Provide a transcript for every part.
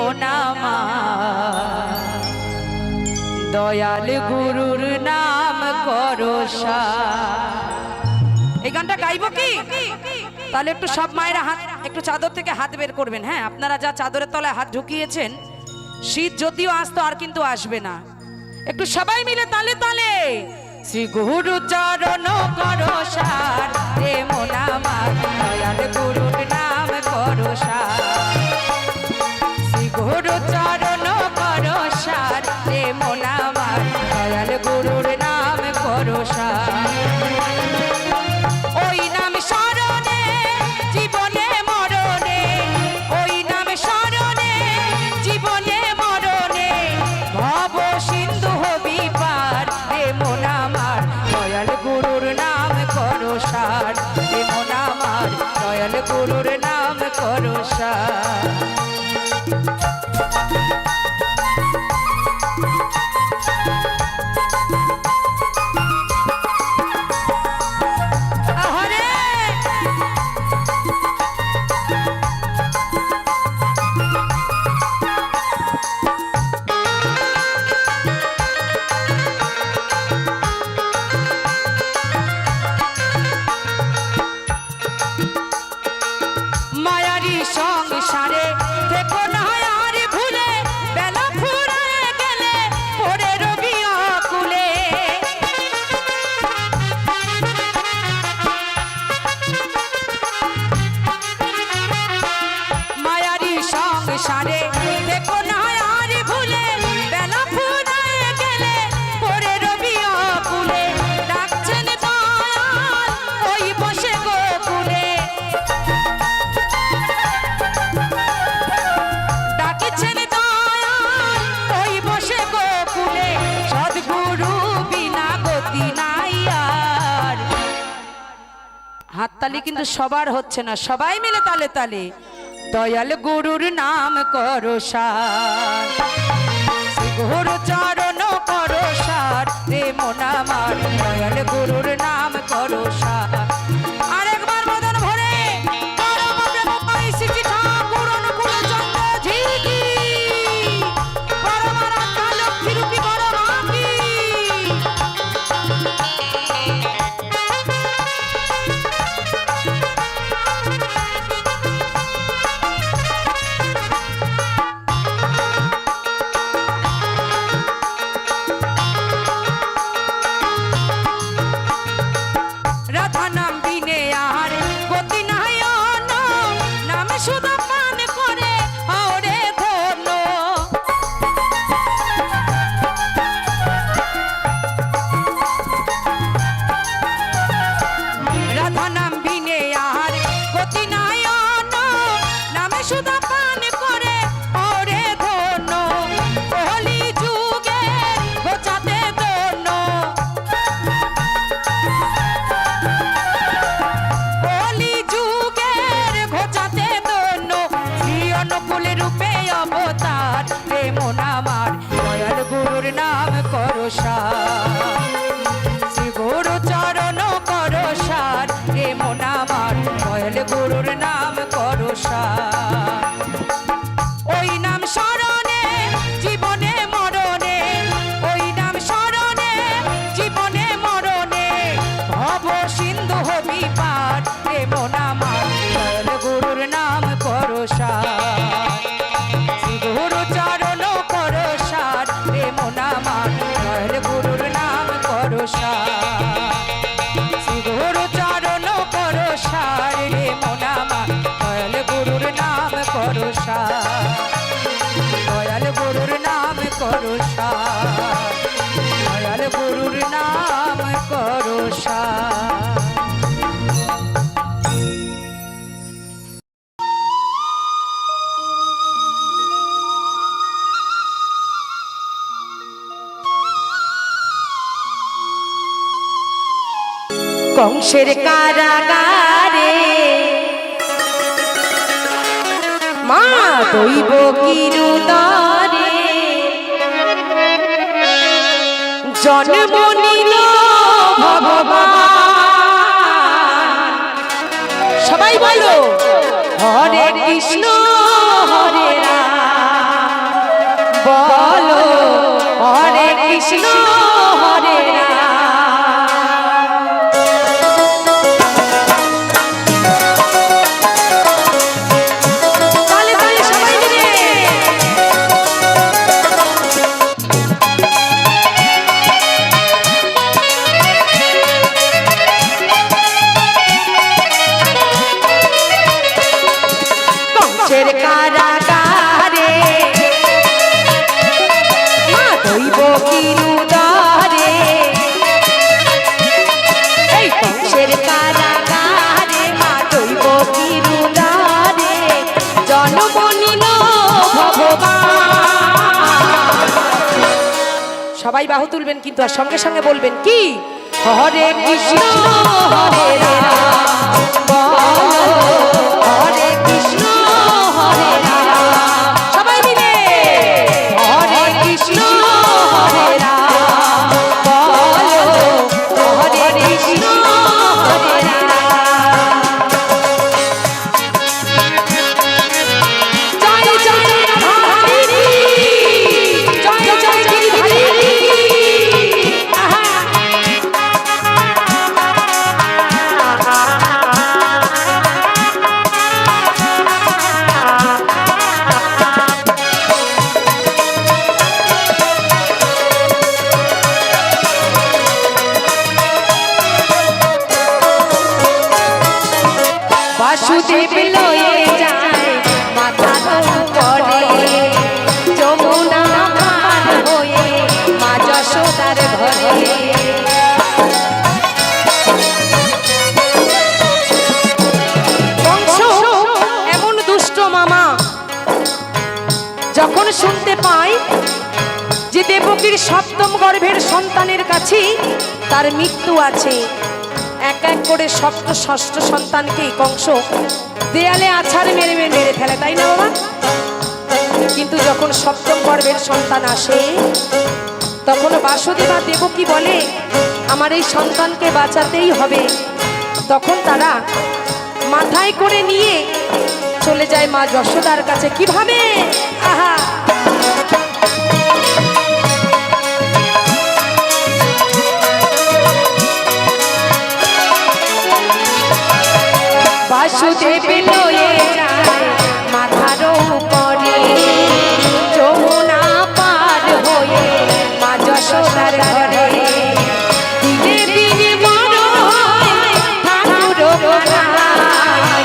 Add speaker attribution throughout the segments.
Speaker 1: মন দয়াল গুরুর নাম করো এই গানটা গাইবো কি? তাহলে একটু সব মায়েরা হাত একটু চাদর থেকে হাত বের করবেন। হ্যাঁ, আপনারা যা চাদরের তলায় হাত ঢুকিয়েছেন, শীত যদিও আসতো আর কিন্তু আসবে না। একটু সবাই মিলে তালে তালে শ্রী গুরু চরণ করো সার রে মন আমার দয়াল গুরুর নাম করো সার। শ্রী গুরু চরণ করো সার রে মন আমার দয়াল গুরুর নাম করো সার। ওই নাম স্মরণে জীবনে মরণে, ওই নাম স্মরণে জীবনে মরণে ভব সিন্ধু হবি পার রে মন আমার দয়াল গুরুর নাম করো সার রে মন আমার দয়াল গুরুর নাম করো সার। সারে দেখো না আর ভুলে বেলা ফুরায় গেলে পরে রবি অকুলে ডাকছেন দয়াল ওই বসে গোকুলে, ডাকছেন দয়াল ওই বসে গোকুলে সদ্গুরু বিনা গতি নাই আর। হাততালি কিন্তু সবার হচ্ছে না, সবাই মিলে তালে তালে দয়াল গুরুর নাম করো সার। শ্রী গুরু চরণ করো সার রে মন আমার দয়াল গুরুর নাম করো সার। আরেকবার মদন ভরে ঠাকুর অনুকূল চন্দ্র ঝিকি পরমারা লক্ষ্মী রূপী করো মাকি। শ্রী গুরু চরণ করো সার রে মন আমার দয়াল গুরুর নাম করো সার। ওই নাম স্মরণে জীবনে মরণে, ওই নাম স্মরণে জীবনে মরণে ভব সিন্ধু হবি পার রে মন আমার দয়াল গুরুর নাম করো সার। শ্রী গুরু চরণ করো সার রে মন আমার দয়াল গুরুর নাম করো সার। শ্রী গুরু চরণ করো সার রে মন আমার দয়াল গুরুর নাম করো সার। দয়াল গুরুর নাম করো সার, দয়াল গুরুর নাম করো সার। কংসের কারাগারে মা দৈব কিরুদরে জন্ম নিল ভগবান। সবাই বলো হরে কৃষ্ণ হরে রাম কৃষ্ণ হরে রাম। তালে তালে সবাই মিলে কংসের কারাগারে মা দৈব কিরুদারে, এই কংসের কারাগারে মা দৈব কিরুদারে জন্ম নিল ভগবান। সবাই বাহু তুলবেন কিন্তু আর সঙ্গে সঙ্গে বলবেন কি, হরে কৃষ্ণ হরে রাম, হরে কৃষ্ণ হরে রাম। সবাই মিলে হরে কৃষ্ণ হরে রাম, হরে কৃষ্ণ হরে রাম। জয় জয় রাধারানী, জয় জয় গিরিধারিণী। আহা বাসুদেব লয়ে যায় মাথার উপরে, যমুনা পার হয়ে মা যশোদার ঘরে। কংস এমন দুষ্ট মামা, যখন শুনতে পায় যে দেবকীর সপ্তম গর্ভের সন্তানের কাছে তার মৃত্যু আছে, এক এক করে সপ্ত ষষ্ঠ সন্তানকে কংস দেয়ালে আছাড় মেরে মেরে ফেলে, তাই না বাবা? কিন্তু যখন সপ্তম গর্ভের সন্তান আসে তখন বাসুদেবা দেবকী বলে আমার এই সন্তানকে বাঁচাতেই হবে। তখন তারা মাথায় করে নিয়ে চলে যায় মা যশোদার কাছে। কিভাবে? আহা বাসুদেব লয়ে যায় মাথার উপরে, যমুনা পার হয়ে মা যশোদার ঘরে। দিনে দিনে বড় হয় ঠাকুর বানাই,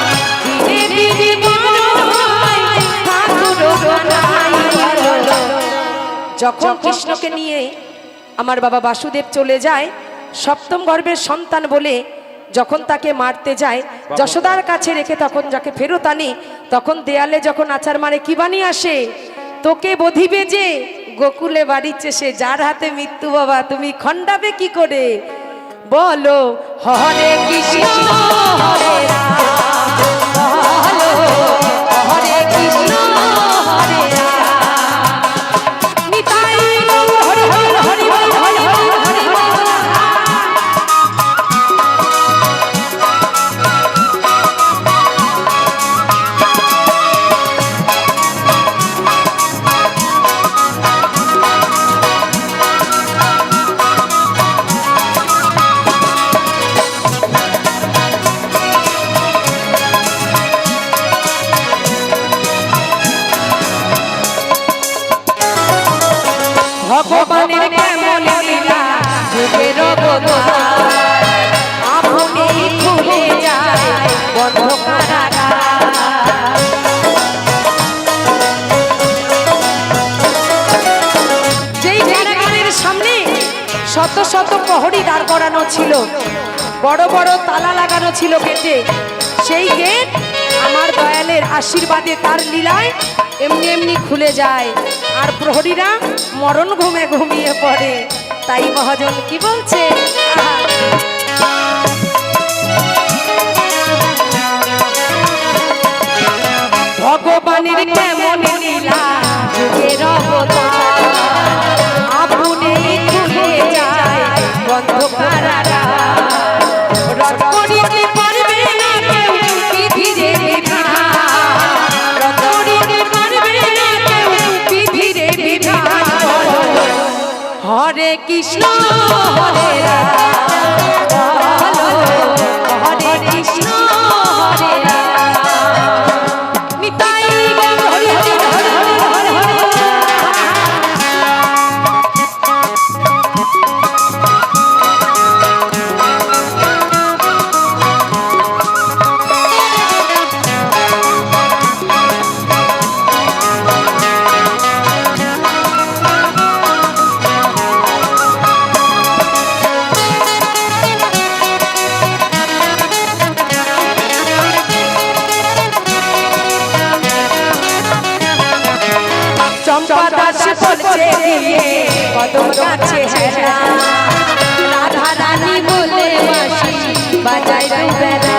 Speaker 1: দিনে দিনে বড় হয় ঠাকুর বানাই। যখন কৃষ্ণকে নিয়ে আমার বাবা বাসুদেব চলে যায় সপ্তম গর্ভের সন্তান বলে, যখন তাকে মারতে যায় যশোদার কাছে রেখে তখন যাকে ফেরত আনি, তখন দেয়ালে যখন আচার মারে কি বানিয়ে আসে, তোকে বধিবে যে গোকুলে বাড়িছে সে, যার হাতে মৃত্যু বাবা তুমি খণ্ডাবে কি করে? বলো হরে কৃষ্ণ হরে রাম, বলো হরে কৃষ্ণ হরে রাম। নিতাই গৌর হরি হরি হরি হরি হরি হরি হরি হরি। ভগবানের কেমন লীলা যুগের অবতার, আপনি খুলে যায় বন্ধ কারাগার। যেই কারাগারের সামনে শত শত প্রহরী দাঁড় করানো ছিল, বড় বড় তালা লাগানো ছিল গেটে, সেই গেট আমার দয়ালের আশীর্বাদে তার লীলায় এমনি এমনি খুলে যায়, আর প্রহরীরা মরণ ঘুমে ঘুমিয়ে পড়ে। তাই মহাজন কি বলছে, ভগবানের কেমন লীলা যুগের অবতার, আপনি খুলে যায় বন্ধ কারাগার। রথ করিতে পারবে না কেউ পৃথিবীর বিধান, রথ করিতে পারবে না কেউ পৃথিবীর বিধান। হরে কৃষ্ণ হরে রাম বলো হরে কৃষ্ণ হরে রাম নিতাই গৌর হরি হরি হরি হরি হরি হরি চম্পা দাস বলছে কদম গাছে হেরা রাধা রানী বলে বাঁশি বাজায় বেলা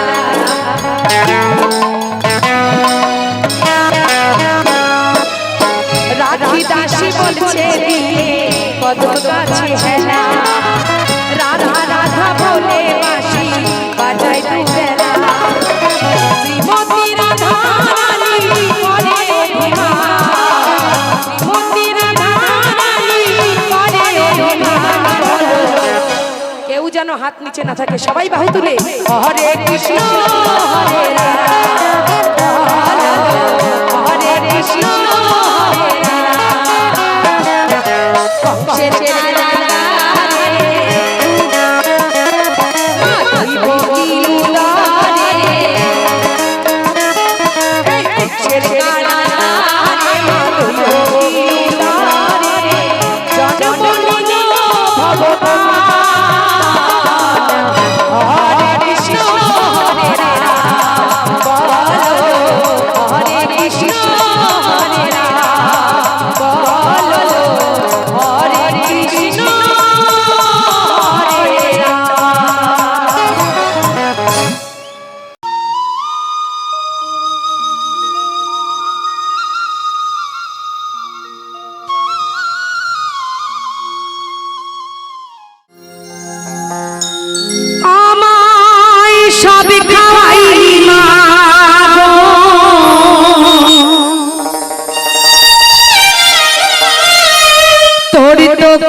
Speaker 1: রাখি দাসী বলছে কদম গাছে হেরা রাধা রাধা বলে বাঁশি বাজায় বেলা শ্রীমতী রাধা রানী বলে কেউ যেন হাত নিচে না থাকে সবাই বাহু তুলে হরে কৃষ্ণ হরে রাম হরে কৃষ্ণ হরে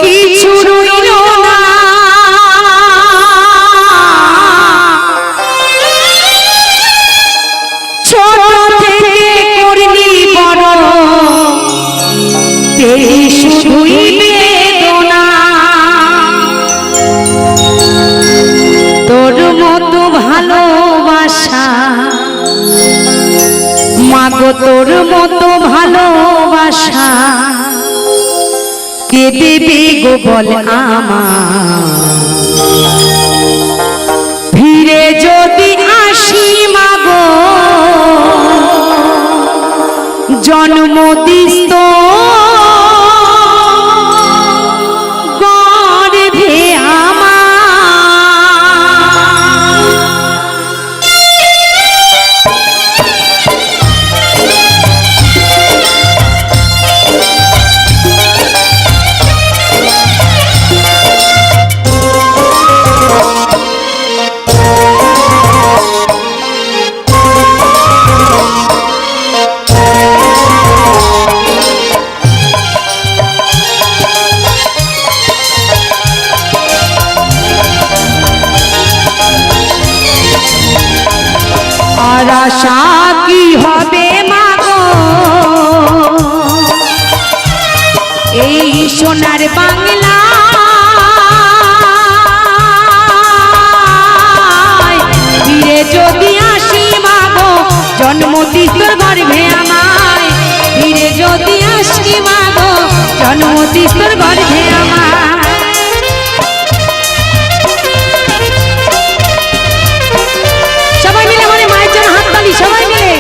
Speaker 1: কিছু রইল না ছোট থেকে করলি বড় তেরি শুধুই বেদনা তোর মতো ভালোবাসা মাগো তোর মতো ভালোবাসা কে দেবে গো বল আমার ফিরে যদি আসি মাগো জন্ম দিস তো গর্ভে আমার আশা কি হবে মাগো এই সোনার বাংলা ফিরে যদি আসি মাগো জন্ম দিস তোর গর্ভে আমায় ফিরে যদি আসি মাগো জন্ম দিস তোর গর্ভে আমায় সবাই মিলে মানে মায়ের জন্য হাত তালি সবাই মিলে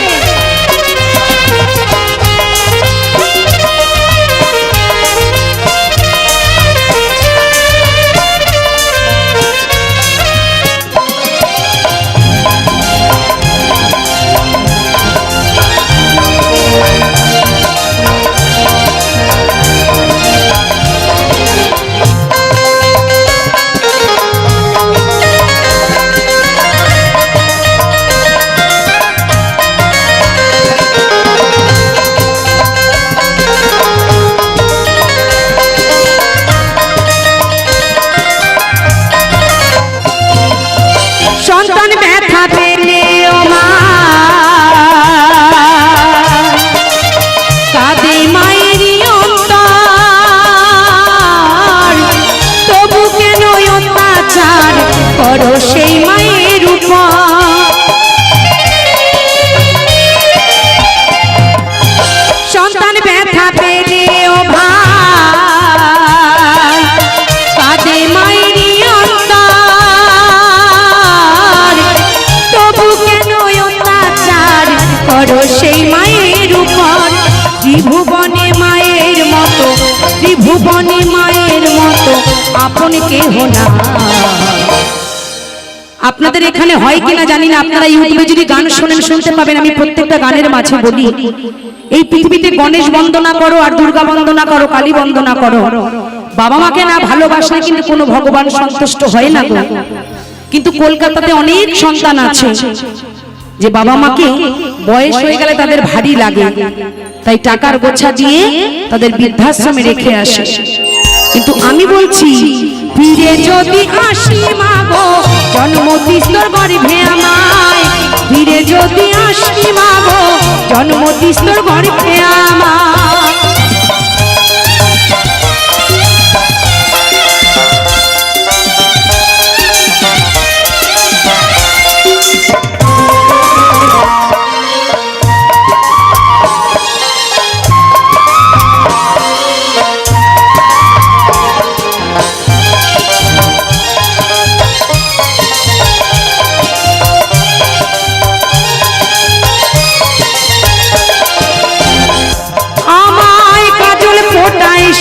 Speaker 1: কেহ না। আপনাদের এখানে হয় কিনা জানি না, আপনারা ইউটিউবে যদি গান শোনেন শুনতে পাবেন। আমি প্রত্যেকটা গানের মাঝে বলি, এই পৃথিবীতে গণেশ বন্দনা করো আর দুর্গা বন্দনা করো, কালী বন্দনা করো, বাবা মাকে না ভালোবাসলে কিন্তু কোনো ভগবান সন্তুষ্ট হয় না গো। কিন্তু কলকাতাতে অনেক সন্তান আছে যে বাবা মাকে বয়স হয়ে গেলে তাদের ভারী লাগে, তাই টাকার গোছা দিয়ে তাদের বৃদ্ধাশ্রমে রেখে আসে। কিন্তু আমি বলছি, ফিরে যদি আসি মা গো জন্ম তিস্তর গর্ভে আমায়, ফিরে যদি আসি মা গো জন্ম তিস্তর গর্ভে আমায়।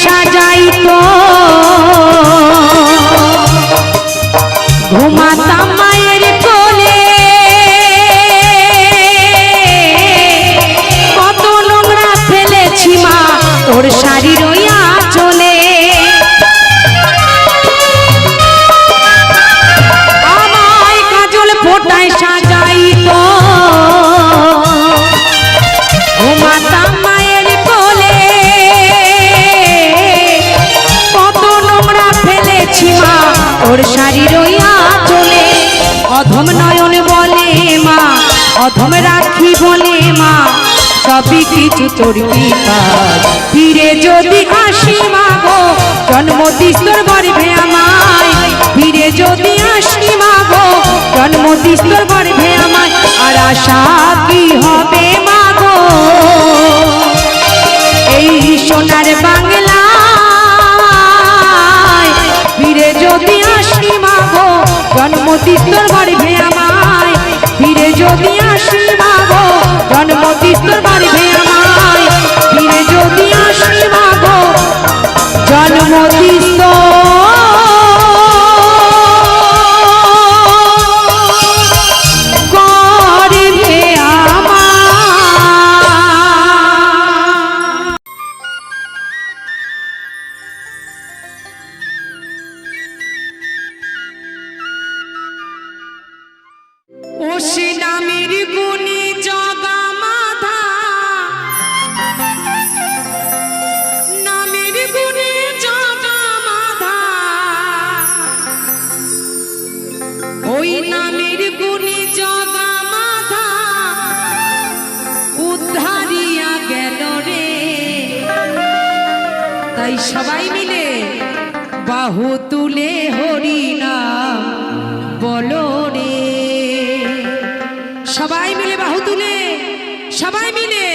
Speaker 1: সাজাইতো ঘুমাতাম মায়ের কোলে, কত নোংরা ফেলেছি মা তোর শাড়ির ওই আঁচলে। আমায় কাজল ফোটায় সাজাইতো ঘুমাতাম মায়ের কোলে, ওর শাড়ির ওই আঁচলে। অধম নয়ন বলে মা, অধম রাখি বলে মা, সবই কিছু তোর কৃপায়। ফিরে যদি আসি মা গো জন্ম তিস্তর গর্ভে আমায়, ফিরে যদি আসি মা গো জন্ম তিস্তর গর্ভে আমায়। আর আশা কি হবে মা গো এই সোনার বাংলা, ফিরে যদি আসি মা গো জন্ম তিস্তর গর্ভে আমায়, ফিরে যদি আসি মা গো জন্ম তিস্তর গর্ভে আমায়, ফিরে যদি আসি মা গো জন্ম তিস্তর গর্ভে আমায়। ও সে নামের গুণে জগা মাধা, নামের গুণে জগা মাধা, ওই নামের গুণে জগা মাধা উদ্ধারিয়া গেল রে। তাই সবাই মিলে বাহু তুলে হরি নাম বলো রে, সবাই মিলে বাহু তুলে, সবাই মিলে।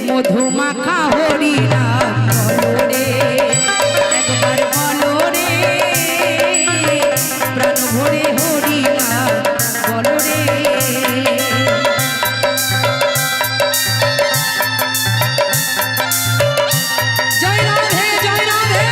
Speaker 1: মধুমাখা হরি নাম বলো রে, একবার বলো রে, প্রাণ ভরে হরি নাম বলো রে। জয় রাধে, জয় রাধে।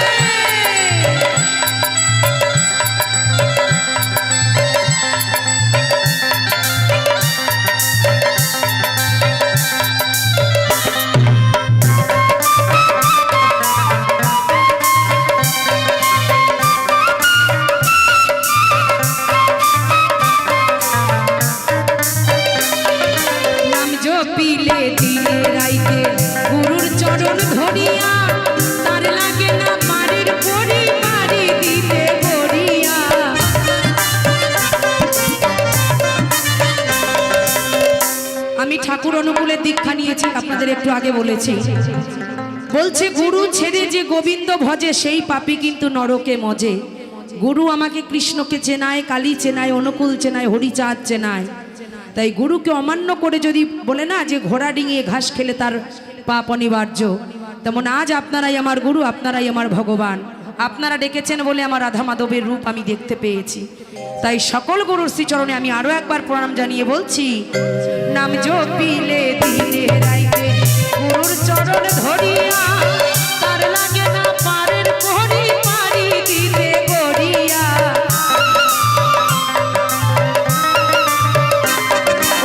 Speaker 2: ঠাকুর অনুকূলের দীক্ষা নিয়েছি, আপনাদের একটু আগে বলেছি। বলছে গুরু ছেড়ে যে গোবিন্দ ভজে সেই পাপী কিন্তু নরকে মজে। গুরু আমাকে কৃষ্ণকে চেনায়, কালী চেনায়, অনুকূল চেনায়, হরিচাঁদ চেনায়। তাই গুরুকে অমান্য করে যদি বলে না যে ঘোড়া ডিঙিয়ে ঘাস খেলে তার পাপ অনিবার্য, তেমন আজ আপনারাই আমার গুরু, আপনারাই আমার ভগবান। আপনারা ডেকেছেন বলে আমার রাধা মাধবের রূপ আমি দেখতে পেয়েছি। তাই সকল গুরুর শ্রীচরণে আমি আরো একবার প্রণাম জানিয়ে বলছি, নাম জপিলে দিনে রাইতে গুরুর চরণ ধরিয়া, তার লাগে না পারের করি পারি দিতে গড়িয়া।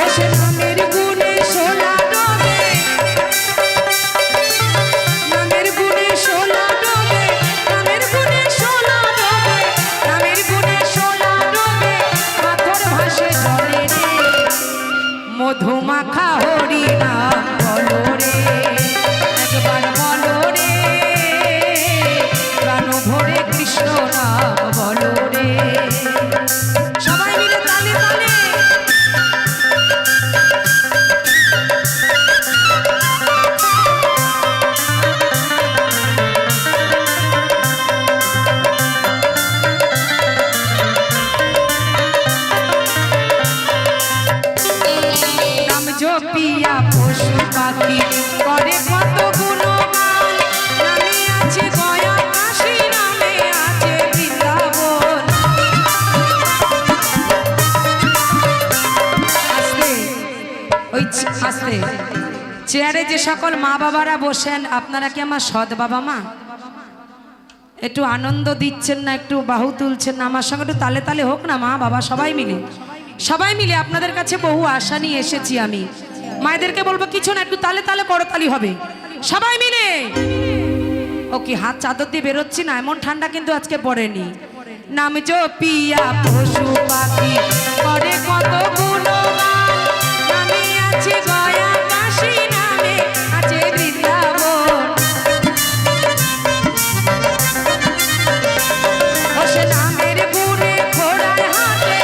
Speaker 2: ও সে নামের গুণে সোলা ডোবে, নামের গুণে সোলা ডোবে, নামের গুণে সোলা ডোবে, নামের গুণে সোলা ডোবে, পাথর ভাসে জলে রে, মধুমাখা হরি নাম বলো রে, একবার বলো রে, প্রাণ ভরে কৃষ্ণ নাম বলো রে। সবাই মিলে তালে তালে। নাম জপিয়া পশু পাখি করে কত গুণগান, নামে আছে গয়া কাশী, নামে আছে বৃন্দাবন। আস্তে, ওই আস্তে। চেয়ারে যে সকল মা বাবারা বসেন, আপনারা কি আমার সৎ বাবা মা? একটু আনন্দ দিচ্ছেন না, একটু বাহু তুলছেন না? আমার সঙ্গে একটু তালে তালে হোক না মা বাবা, সবাই মিলে, সবাই মিলে। আপনাদের কাছে বহু আশা নিয়ে এসেছি আমি। মায়েদেরকে বলবো কিছু না, একটু তালে তালে করতালি হবে সবাই মিলে। ও কি হাত চাদর দিয়ে বেরোচ্ছি না, এমন ঠান্ডা কিন্তু আজকে পড়েনি। নাম জপিয়া পশু পাখি করে কত গুণগান, নামে আছে গয়া কাশী, নামে আছে বৃন্দাবন। ও সে নামের গুণে ঘোড়ায় হাতে,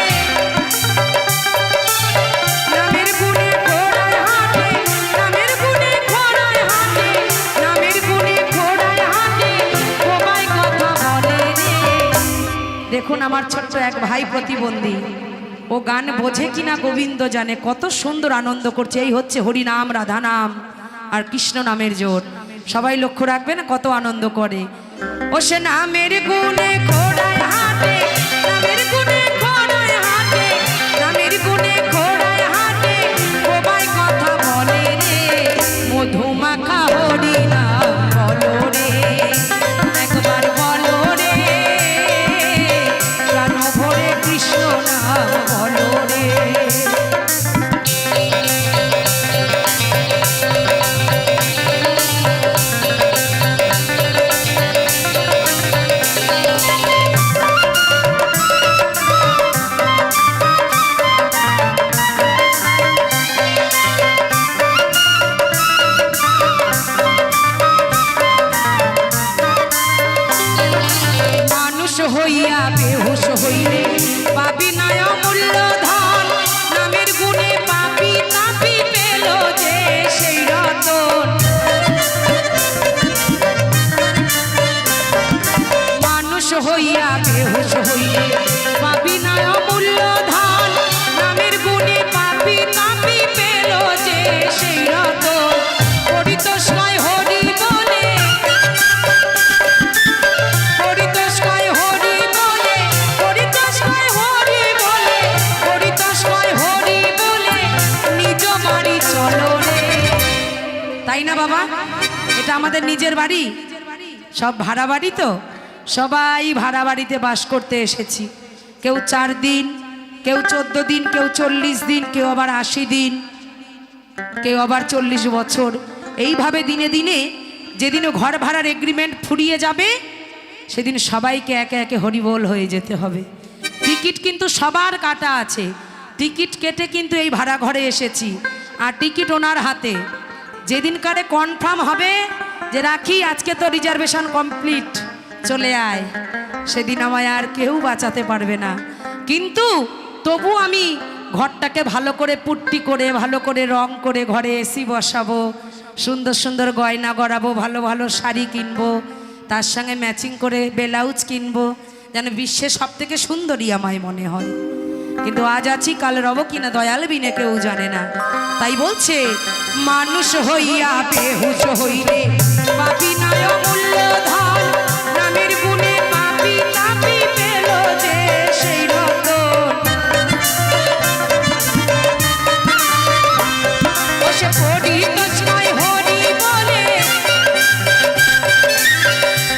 Speaker 2: নামের গুণে ঘোড়ায় হাতে, নামের গুণে ঘোড়ায় হাতে, নামের গুণে ঘোড়ায় হাতে, সবাই কথা বলে রে। দেখুন আমার ছোট্ট এক ভাই প্রতিবন্ধী, ও গান বোঝে কিনা গোবিন্দ জানে, কত সুন্দর আনন্দ করছে। এই হচ্ছে হরি নাম, রাধা নাম আর কৃষ্ণ নামের জোট। সবাই লক্ষ্য রাখবেন কত আনন্দ করে। ও সে নামের গুণে ঘোড়ায় হাতে, নামের গুণে ঘোড়ায় হাতে, নামের গুণে ঘোড়ায় হাতে, সবাই কথা বলে রে, মধুমাখা হরি নাম বলো রে, একবার বলো রে, প্রাণ ভরে কৃষ্ণ নাম বলো রে। মানুষ হইয়া বেহুশ হইলে পাবি নয় অমূল্য ধন, নামের গুণে পাপি তাপি পেল যে সেই রতন। মানুষ হইয়া বেহুশ হইলে পাবি নয় অমূল্য ধন, নামের গুণে পাপি তাপি পেল যে সেই রতন। পরিতোষময় হরি বলে, পরিতোষময় হরি বলে, পরিতোষময় হরি বলে, পরিতোষময় হরি বলে, নিজ বাড়ি চলো রে। তাই না বাবা? এটা আমাদের নিজের বাড়ি, সব ভাড়া বাড়ি তো, সবাই ভাড়া বাড়িতে বাস করতে এসেছি। কেউ 4 দিন, কেউ 14 দিন, কেউ 40 দিন, কেউ আবার 80 দিন, কেউ আবার 40 বছর। এইভাবে দিনে দিনে যেদিন ঘর ভাড়ার এগ্রিমেন্ট ফুরিয়ে যাবে, সেদিন সবাইকে একে একে হরিবোল হয়ে যেতে হবে। টিকিট কিন্তু সবার কাটা আছে, টিকিট কেটে কিন্তু এই ভাড়া ঘরে এসেছি, আর টিকিট ওনার হাতে। যেদিন কারে কনফার্ম হবে যে রাখি আজকে তো রিজার্ভেশন কমপ্লিট, চলে আয়, সেদিন আমায় আর কেউ বাঁচাতে পারবে না। কিন্তু তবু আমি
Speaker 1: ঘরটাকে ভালো করে পুট্টি করে ভালো করে রং করে ঘরে এসি বসাবো, সুন্দর সুন্দর গয়না গড়াবো, ভালো ভালো শাড়ি কিনবো, তার সঙ্গে ম্যাচিং করে ব্লাউজ কিনবো, যেন বিশ্বের সব থেকে সুন্দরী আমায় মনে হয়। কিন্তু আজ আছি কাল রব কিনা দয়াল বিনে কেউ জানে না। তাই বলছে মানুষ হইয়া বেহুশ হইলে পাপি নাই অমূল্য ধন, নামের গুণে পাপি তাপি পেল যে সেই রতন। ও সে পরিতোষ নয় হরি বলে,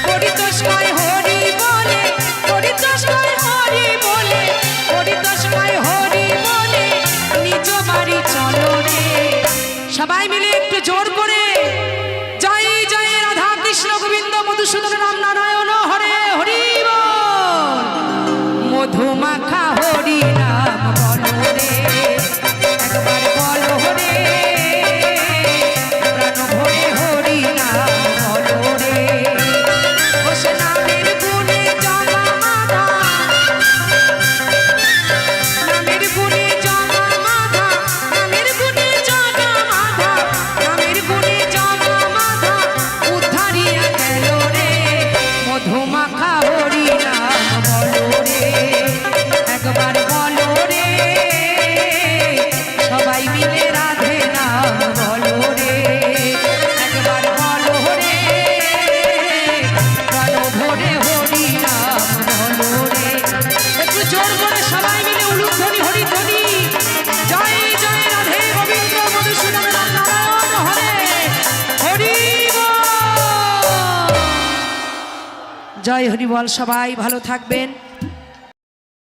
Speaker 1: পরিতোষ নয় হরি বলে, পরিতোষ নয় হরি বলে, পরিতোষ নয় হরি বলে, নিজ বাড়ি চলো রে। সবাই মিলে একটু জোর করে জয় জয় রাধা কৃষ্ণ গোবিন্দ মধুসূদন রাম নারায়ণ হরে হরি বল। মধুমাখা হরি নাম বলো রে, একবার বলো রে, প্রাণ ভরে হরি নাম বলো রে। ও সে নামের গুণে জগা মাধা, নামের গুণে জগা মাধা, নামের গুণে জগা মাধা, নামের গুণে জগা মাধা উদ্ধারিয়া গেল রে। মধুমাখা হরি নাম বলো রে, একবার বলো রে, সবাই মিলে রাধে নাম বলো রে, একবার বলো রে, প্রাণ ভরে হরি নাম বলো রে। একটু জোর করে সবাই মিলে উলুধ্বনি হরি ধ্বনি, জয় জয় রাধে গোবিন্দ মধুসূদন রাম নারায়ণ হরে হরি বল। জয় হরি বল। সবাই ভালো থাকবেন।